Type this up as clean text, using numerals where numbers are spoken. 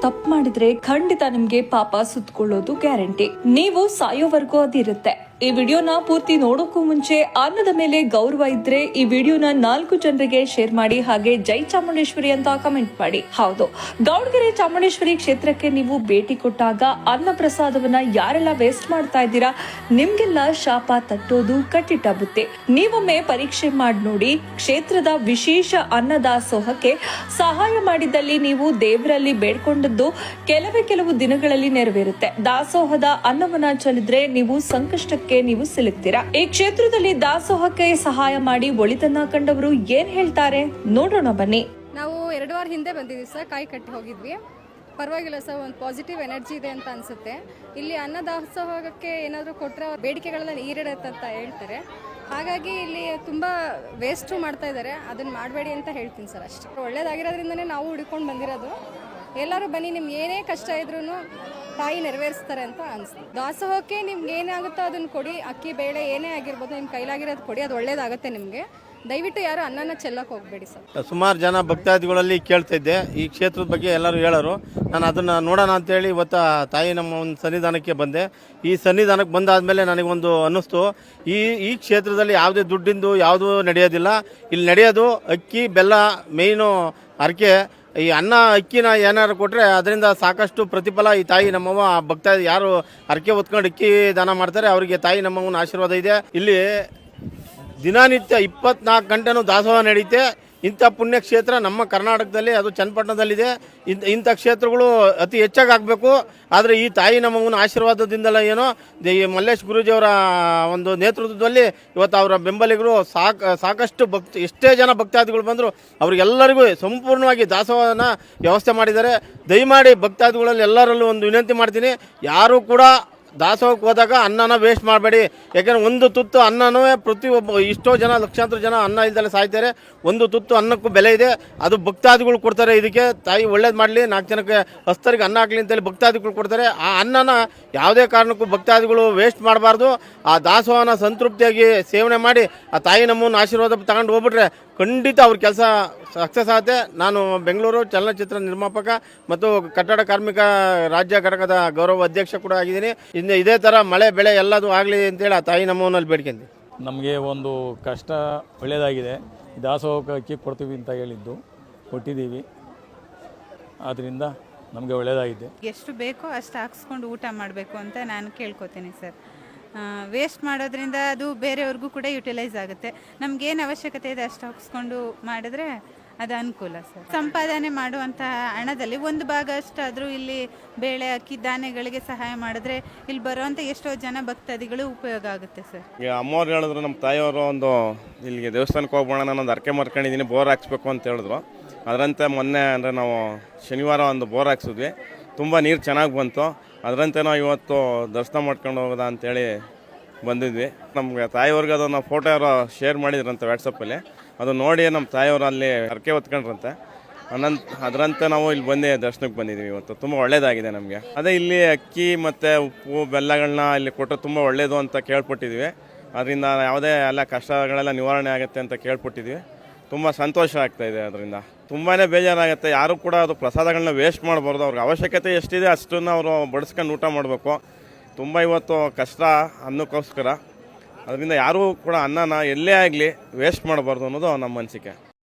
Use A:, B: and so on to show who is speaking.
A: ತಪ್ಪು ಮಾಡಿದ್ರೆ ಖಂಡಿತ ನಿಮ್ಗೆ ಪಾಪ ಸುತ್ತಕೊಳ್ಳೋದು ಗ್ಯಾರಂಟಿ. ನೀವು ಸಾಯೋವರೆಗೂ ಅದಿರುತ್ತೆ. ಈ ವಿಡಿಯೋನ ಪೂರ್ತಿ ನೋಡೋಕ್ಕೂ ಮುಂಚೆ ಅನ್ನದ ಮೇಲೆ ಗೌರವ ಇದ್ರೆ ಈ ವಿಡಿಯೋನ 4 ಜನರಿಗೆ ಶೇರ್ ಮಾಡಿ, ಹಾಗೆ ಜೈ ಚಾಮುಂಡೇಶ್ವರಿ ಅಂತ ಕಮೆಂಟ್ ಮಾಡಿ. ಹೌದು, ದಾವಣಗೆರೆ ಚಾಮುಂಡೇಶ್ವರಿ ಕ್ಷೇತ್ರಕ್ಕೆ ನೀವು ಭೇಟಿ ಕೊಟ್ಟಾಗ ಅನ್ನ ಪ್ರಸಾದವನ್ನ ಯಾರೆಲ್ಲ ವೇಸ್ಟ್ ಮಾಡ್ತಾ ಇದ್ದೀರಾ, ನಿಮ್ಗೆಲ್ಲ ಶಾಪ ತಟ್ಟೋದು ಕಟ್ಟಿಟ್ಟ ಬುತ್ತಿ. ನೀವೊಮ್ಮೆ ಪರೀಕ್ಷೆ ಮಾಡಿ ನೋಡಿ. ಕ್ಷೇತ್ರದ ವಿಶೇಷ ಅನ್ನದಾಸೋಹಕ್ಕೆ ಸಹಾಯ ಮಾಡಿದ್ದಲ್ಲಿ ನೀವು ದೇವರಲ್ಲಿ ಬೇಡ್ಕೊಂಡದ್ದು ಕೆಲವು ದಿನಗಳಲ್ಲಿ ನೆರವೇರುತ್ತೆ. ದಾಸೋಹದ ಅನ್ನವನ್ನ ಚೆಲ್ಲಿದ್ರೆ ನೀವು ಸಂಕಷ್ಟಕ್ಕೆ ನೀವು ಸಿಲುಕ್ತೀರಾ. ಈ ಕ್ಷೇತ್ರದಲ್ಲಿ ದಾಸೋಹಕ್ಕೆ ಸಹಾಯ ಮಾಡಿ ಒಳಿತನ್ನ ಕಂಡವರು ಏನ್ ಹೇಳ್ತಾರೆ ನೋಡೋಣ ಬನ್ನಿ.
B: ನಾವು 2 ವಾರ ಹಿಂದೆ ಬಂದಿದ್ವಿ ಸರ್, ಕಾಯಿ ಕಟ್ಟಿ ಹೋಗಿದ್ವಿ. ಪರವಾಗಿಲ್ಲ ಸರ್, ಒಂದು ಪಾಸಿಟಿವ್ ಎನರ್ಜಿ ಇದೆ ಅಂತ ಅನ್ಸುತ್ತೆ. ಇಲ್ಲಿ ಅನ್ನದಾಸೋಹಕ್ಕೆ ಏನಾದರೂ ಕೊಟ್ಟರೆ ಬೇಡಿಕೆಗಳೆಲ್ಲ ಈಡೇರುತ್ತೆ ಅಂತ ಹೇಳ್ತಾರೆ. ಹಾಗಾಗಿ ಇಲ್ಲಿ ತುಂಬ ವೇಸ್ಟು ಮಾಡ್ತಾ ಇದ್ದಾರೆ. ಅದನ್ನು ಮಾಡಬೇಡಿ ಅಂತ ಹೇಳ್ತೀನಿ ಸರ್ ಅಷ್ಟೇ. ಒಳ್ಳೇದಾಗಿರೋದ್ರಿಂದನೇ ನಾವು ಹುಡ್ಕೊಂಡು ಬಂದಿರೋದು. ಎಲ್ಲರೂ ಬನ್ನಿ, ನಿಮ್ಗೆ ಏನೇ ಕಷ್ಟ ಇದ್ರೂ ತಾಯಿ ನೆರವೇರಿಸ್ತಾರೆ ಅಂತ ಅನಿಸ್ತು. ದಾಸೋಹಕ್ಕೆ ನಿಮ್ಗೆ ಏನಾಗುತ್ತೋ ಅದನ್ನು ಕೊಡಿ. ಅಕ್ಕಿ ಬೇಳೆ ಏನೇ ಆಗಿರ್ಬೋದು, ನಿಮ್ಮ ಕೈಲಾಗಿರೋದು ಕೊಡಿ, ಅದು ಒಳ್ಳೇದಾಗುತ್ತೆ ನಿಮಗೆ. ದಯವಿಟ್ಟು ಯಾರು ಅನ್ನನ ಚೆಲ್ಲಕ್ಕೆ ಹೋಗಬೇಡಿ ಸರ್.
C: ಸುಮಾರು ಜನ ಭಕ್ತಾದಿಗಳಲ್ಲಿ ಕೇಳ್ತಾ ಇದ್ದೆ ಈ ಕ್ಷೇತ್ರದ ಬಗ್ಗೆ, ಎಲ್ಲರೂ ಹೇಳೋರು. ನಾನು ಅದನ್ನು ನೋಡೋಣ ಅಂತೇಳಿ ಇವತ್ತು ತಾಯಿ ನಮ್ಮ ಒಂದು ಸನ್ನಿಧಾನಕ್ಕೆ ಬಂದೆ. ಈ ಸನ್ನಿಧಾನಕ್ಕೆ ಬಂದಾದಮೇಲೆ ನನಗೊಂದು ಅನ್ನಿಸ್ತು, ಈ ಕ್ಷೇತ್ರದಲ್ಲಿ ಯಾವುದೇ ದುಡ್ಡಿಂದು ಯಾವುದೂ ನಡೆಯೋದಿಲ್ಲ. ಇಲ್ಲಿ ನಡೆಯೋದು ಅಕ್ಕಿ ಬೆಲ್ಲ ಮೇಯ್ನು ಹರಕೆ. ಈ ಅನ್ನ ಅಕ್ಕಿನ ಏನಾರು ಕೊಟ್ಟರೆ ಅದರಿಂದ ಸಾಕಷ್ಟು ಪ್ರತಿಫಲ ಈ ತಾಯಿ ನಮ್ಮವ್ವ ಭಕ್ತ ಯಾರು ಹರಕೆ ಹೊತ್ಕೊಂಡು ಅಕ್ಕಿ ದಾನ ಮಾಡ್ತಾರೆ ಅವರಿಗೆ ತಾಯಿ ನಮ್ಮವ್ವನ ಆಶೀರ್ವಾದ ಇದೆ. ಇಲ್ಲಿ ದಿನನಿತ್ಯ 24 ಗಂಟೆನೂ ದಾಸೋಹ ನಡೆಯುತ್ತೆ. ಇಂಥ ಪುಣ್ಯಕ್ಷೇತ್ರ ನಮ್ಮ ಕರ್ನಾಟಕದಲ್ಲಿ, ಅದು ಚನ್ನಪಟ್ಟಣದಲ್ಲಿದೆ. ಇಂಥ ಕ್ಷೇತ್ರಗಳು ಅತಿ ಹೆಚ್ಚಾಗಿ ಆಗಬೇಕು. ಆದರೆ ಈ ತಾಯಿ ನಮ್ಮವ್ವನ ಆಶೀರ್ವಾದದಿಂದಲೇ ಏನೋ ಈ ಮಲ್ಲೇಶ್ ಗುರೂಜಿಯವರ ಒಂದು ನೇತೃತ್ವದಲ್ಲಿ ಇವತ್ತು ಅವರ ಬೆಂಬಲಿಗರು ಸಾಕಷ್ಟು ಎಷ್ಟೇ ಜನ ಭಕ್ತಾದಿಗಳು ಬಂದರು ಅವರಿಗೆಲ್ಲರಿಗೂ ಸಂಪೂರ್ಣವಾಗಿ ದಾಸೋಹನ ವ್ಯವಸ್ಥೆ ಮಾಡಿದ್ದಾರೆ. ದಯಮಾಡಿ ಭಕ್ತಾದಿಗಳಲ್ಲಿ ಎಲ್ಲರಲ್ಲೂ ಒಂದು ವಿನಂತಿ ಮಾಡ್ತೀನಿ, ಯಾರೂ ಕೂಡ ದಾಸೋಹಕ್ಕೆ ಹೋದಾಗ ಅನ್ನನ ವೇಸ್ಟ್ ಮಾಡಬೇಡಿ. ಯಾಕೆಂದರೆ ಒಂದು ತುತ್ತು ಅನ್ನನೂ ಪ್ರತಿಯೊಬ್ಬ ಎಷ್ಟೋ ಜನ ಲಕ್ಷಾಂತರ ಜನ ಅನ್ನ ಇಲ್ದಲೆ ಸಾಯ್ತಾರೆ. ಒಂದು ತುತ್ತು ಅನ್ನಕ್ಕೂ ಬೆಲೆ ಇದೆ. ಅದು ಭಕ್ತಾದಿಗಳು ಕೊಡ್ತಾರೆ. ಇದಕ್ಕೆ ತಾಯಿ ಒಳ್ಳೇದು ಮಾಡಲಿ, 4 ಜನಕ್ಕೆ ಹಸ್ತರಿಗೆ ಅನ್ನ ಹಾಕಲಿ ಅಂತೇಳಿ ಭಕ್ತಾದಿಗಳು ಕೊಡ್ತಾರೆ. ಆ ಅನ್ನನ ಯಾವುದೇ ಕಾರಣಕ್ಕೂ ಭಕ್ತಾದಿಗಳು ವೇಸ್ಟ್ ಮಾಡಬಾರ್ದು. ಆ ದಾಸೋಹನ ಸಂತೃಪ್ತಿಯಾಗಿ ಸೇವನೆ ಮಾಡಿ ಆ ತಾಯಿ ನಮ್ಮನ್ನು ಆಶೀರ್ವಾದ ತಗೊಂಡು ಹೋಗ್ಬಿಟ್ರೆ ಖಂಡಿತ ಅವ್ರ ಕೆಲಸ ಸಕ್ಸಸ್ ಆಗುತ್ತೆ. ನಾನು ಬೆಂಗಳೂರು ಚಲನಚಿತ್ರ ನಿರ್ಮಾಪಕ ಮತ್ತು ಕಟ್ಟಡ ಕಾರ್ಮಿಕ ರಾಜ್ಯ ಘಟಕದ ಗೌರವ ಅಧ್ಯಕ್ಷ ಕೂಡ ಆಗಿದ್ದೀನಿ. ಇನ್ನು ಇದೇ ಥರ ಮಳೆ ಬೆಳೆ ಎಲ್ಲದೂ ಆಗಲಿ ಅಂತೇಳಿ ಆ ತಾಯಿ ನಮ್ಮನಲ್ಲಿ ಬೇಡ್ಕೊಂಡಿ.
D: ನಮಗೆ ಒಂದು ಕಷ್ಟ ಒಳ್ಳೆಯದಾಗಿದೆ. ದಾಸೋಹಕ್ಕೆ ಅಕ್ಕಿ ಕೊಡ್ತೀವಿ ಅಂತ ಹೇಳಿದ್ದು ಕೊಟ್ಟಿದ್ದೀವಿ. ಆದ್ದರಿಂದ ನಮಗೆ ಒಳ್ಳೆಯದಾಗಿದೆ.
E: ಎಷ್ಟು ಬೇಕೋ ಅಷ್ಟು ಹಾಕ್ಸ್ಕೊಂಡು ಊಟ ಮಾಡಬೇಕು ಅಂತ ನಾನು ಕೇಳ್ಕೊತೀನಿ ಸರ್. ವೇಸ್ಟ್ ಮಾಡೋದ್ರಿಂದ ಅದು ಬೇರೆಯವ್ರಿಗೂ ಕೂಡ ಯುಟಿಲೈಸ್ ಆಗುತ್ತೆ. ನಮಗೇನು ಅವಶ್ಯಕತೆ ಇದೆ ಅಷ್ಟು ಹಾಕ್ಸ್ಕೊಂಡು ಮಾಡಿದ್ರೆ ಅದು ಅನುಕೂಲ ಸರ್. ಸಂಪಾದನೆ ಮಾಡುವಂಥ ಹಣದಲ್ಲಿ ಒಂದು ಭಾಗ ಅಷ್ಟಾದರೂ ಇಲ್ಲಿ ಬೇಳೆ ಅಕ್ಕಿ ಧಾನ್ಯಗಳಿಗೆ ಸಹಾಯ ಮಾಡಿದ್ರೆ ಇಲ್ಲಿ ಬರುವಂಥ ಎಷ್ಟೋ ಜನ ಭಕ್ತಾದಿಗಳು ಉಪಯೋಗ ಆಗುತ್ತೆ ಸರ್.
C: ಈಗ ಅಮ್ಮವ್ರು ಹೇಳಿದ್ರು, ನಮ್ಮ ತಾಯಿಯವರು ಒಂದು ಇಲ್ಲಿಗೆ ದೇವಸ್ಥಾನಕ್ಕೆ ಹೋಗೋಣ, ನಾನೊಂದು ಅರ್ಕೆ ಮಾಡ್ಕೊಂಡಿದ್ದೀನಿ, ಬೋರ್ ಹಾಕ್ಸ್ಬೇಕು ಅಂತ ಹೇಳಿದ್ರು. ಅದರಂತೆ ಮೊನ್ನೆ ಅಂದರೆ ನಾವು ಶನಿವಾರ ಒಂದು ಬೋರ್ ಹಾಕ್ಸಿದ್ವಿ. ತುಂಬ ನೀರು ಚೆನ್ನಾಗಿ ಬಂತು. ಅದರಂತೆ ನಾವು ಇವತ್ತು ದರ್ಶನ ಮಾಡ್ಕೊಂಡು ಹೋಗೋದಾ ಅಂತೇಳಿ ಬಂದಿದ್ವಿ. ನಮಗೆ ತಾಯಿಯವ್ರಿಗೆ ಅದನ್ನು ಫೋಟೋ ಯಾರೋ ಶೇರ್ ಮಾಡಿದ್ರಂತೆ ವಾಟ್ಸಪ್ಪಲ್ಲಿ. ಅದು ನೋಡಿ ನಮ್ಮ ತಾಯಿಯವರು ಅಲ್ಲಿ ಹರಕೆ ಹೊತ್ಕೊಂಡ್ರಂತೆ. ಅದರಂತೆ ನಾವು ಇಲ್ಲಿ ಬಂದು ದರ್ಶನಕ್ಕೆ ಬಂದಿದ್ದೀವಿ. ಇವತ್ತು ತುಂಬ ಒಳ್ಳೆಯದಾಗಿದೆ ನಮಗೆ. ಅದೇ ಇಲ್ಲಿ ಅಕ್ಕಿ ಮತ್ತು ಉಪ್ಪು ಬೆಲ್ಲಗಳನ್ನ ಇಲ್ಲಿ ಕೊಟ್ಟರೆ ತುಂಬ ಒಳ್ಳೆಯದು ಅಂತ ಕೇಳ್ಪಟ್ಟಿದ್ವಿ. ಅದರಿಂದ ಯಾವುದೇ ಎಲ್ಲ ಕಷ್ಟಗಳೆಲ್ಲ ನಿವಾರಣೆ ಆಗುತ್ತೆ ಅಂತ ಕೇಳ್ಪಟ್ಟಿದ್ವಿ. ತುಂಬ ಸಂತೋಷ ಆಗ್ತಾಯಿದೆ. ಅದರಿಂದ ತುಂಬಾ ಬೇಜಾರಾಗುತ್ತೆ. ಯಾರು ಕೂಡ ಅದು ಪ್ರಸಾದಗಳನ್ನ ವೇಸ್ಟ್ ಮಾಡಬಾರ್ದು. ಅವ್ರಿಗೆ ಅವಶ್ಯಕತೆ ಎಷ್ಟಿದೆ ಅಷ್ಟನ್ನು ಅವರು ಬಡಿಸ್ಕೊಂಡು ಊಟ ಮಾಡಬೇಕು. ತುಂಬ ಇವತ್ತು ಕಷ್ಟ ಅನ್ನಕ್ಕೋಸ್ಕರ. ಅದರಿಂದ ಯಾರೂ ಕೂಡ ಅನ್ನನ ಎಲ್ಲೇ ಆಗಲಿ ವೇಸ್ಟ್ ಮಾಡಬಾರ್ದು ಅನ್ನೋದು ನಮ್ಮ ಅನಿಸಿಕೆ.